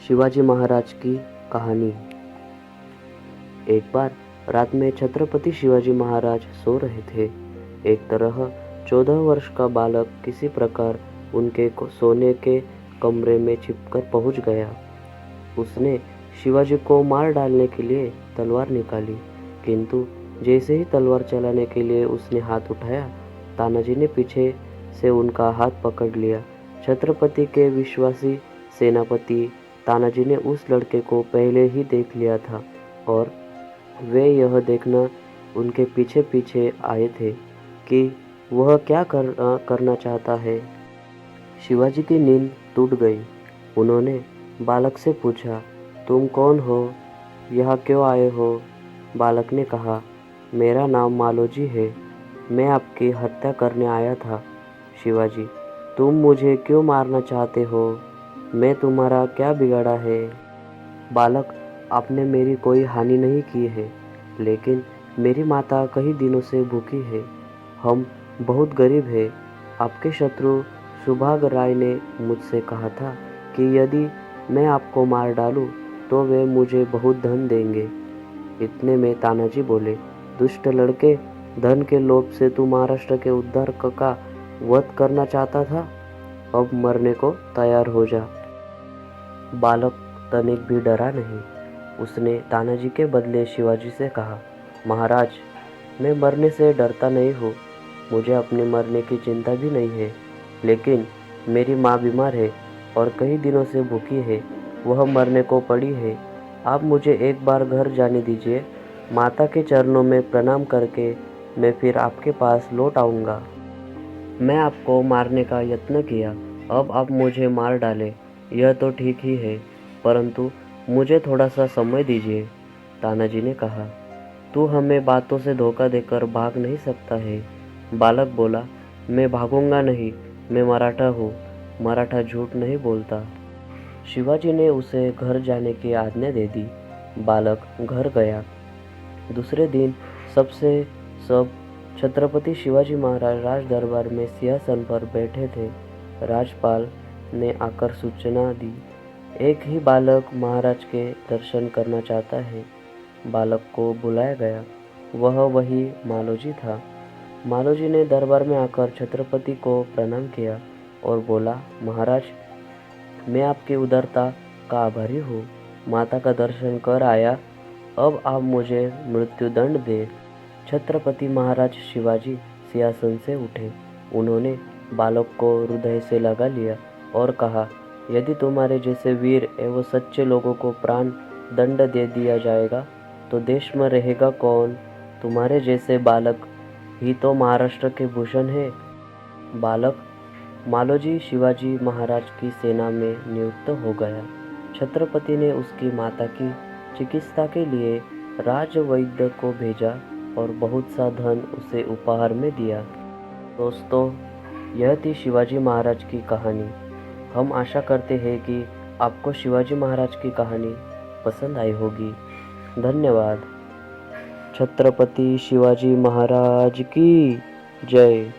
शिवाजी महाराज की कहानी। एक बार रात में छत्रपति शिवाजी महाराज सो रहे थे। एक तरह 14 वर्ष का बालक किसी प्रकार उनके सोने के कमरे में छिपकर पहुंच गया। उसने शिवाजी को मार डालने के लिए तलवार निकाली, किंतु जैसे ही तलवार चलाने के लिए उसने हाथ उठाया, तानाजी ने पीछे से उनका हाथ पकड़ लिया। छत्रपति के विश्वासी सेनापति तानाजी ने उस लड़के को पहले ही देख लिया था और वे यह देखना उनके पीछे पीछे आए थे कि वह क्या करना चाहता है। शिवाजी की नींद टूट गई। उन्होंने बालक से पूछा, तुम कौन हो? यहाँ क्यों आए हो? बालक ने कहा, मेरा नाम मालोजी है। मैं आपकी हत्या करने आया था। शिवाजी, तुम मुझे क्यों मारना चाहते हो? मैं तुम्हारा क्या बिगाड़ा है? बालक, आपने मेरी कोई हानि नहीं की है, लेकिन मेरी माता कई दिनों से भूखी है। हम बहुत गरीब हैं। आपके शत्रु सुभाग राय ने मुझसे कहा था कि यदि मैं आपको मार डालूं तो वे मुझे बहुत धन देंगे। इतने में तानाजी बोले, दुष्ट लड़के, धन के लोभ से तू महाराष्ट्र के उद्धारक का वध करना चाहता था। अब मरने को तैयार हो जा। बालक तनिक भी डरा नहीं। उसने तानाजी के बदले शिवाजी से कहा, महाराज, मैं मरने से डरता नहीं हूँ। मुझे अपने मरने की चिंता भी नहीं है, लेकिन मेरी माँ बीमार है और कई दिनों से भूखी है। वह मरने को पड़ी है। आप मुझे एक बार घर जाने दीजिए। माता के चरणों में प्रणाम करके मैं फिर आपके पास लौट आऊँगा। मैं आपको मारने का यत्न किया, अब आप मुझे मार डालें, यह तो ठीक ही है, परंतु मुझे थोड़ा सा समय दीजिए। तानाजी ने कहा, तू हमें बातों से धोखा देकर भाग नहीं सकता है। बालक बोला, मैं भागूंगा नहीं, मैं मराठा हूँ। मराठा झूठ नहीं बोलता। शिवाजी ने उसे घर जाने की आज्ञा दे दी। बालक घर गया। दूसरे दिन सब छत्रपति शिवाजी महाराज राज दरबार में सिंहासन पर बैठे थे। राजपाल ने आकर सूचना दी, एक ही बालक महाराज के दर्शन करना चाहता है। बालक को बुलाया गया। वह वही मालोजी था। मालोजी ने दरबार में आकर छत्रपति को प्रणाम किया और बोला, महाराज, मैं आपकी उदारता का आभारी हूँ। माता का दर्शन कर आया, अब आप मुझे मृत्युदंड दे। छत्रपति महाराज शिवाजी सिंहासन से उठे। उन्होंने बालक को हृदय से लगा लिया और कहा, यदि तुम्हारे जैसे वीर एवं सच्चे लोगों को प्राण दंड दे दिया जाएगा तो देश में रहेगा कौन? तुम्हारे जैसे बालक ही तो महाराष्ट्र के भूषण है। बालक मालोजी शिवाजी महाराज की सेना में नियुक्त हो गया। छत्रपति ने उसकी माता की चिकित्सा के लिए राजवैद्य को भेजा और बहुत सा धन उसे उपहार में दिया। दोस्तों, यह थी शिवाजी महाराज की कहानी। हम आशा करते हैं कि आपको शिवाजी महाराज की कहानी पसंद आई होगी। धन्यवाद। छत्रपति शिवाजी महाराज की जय।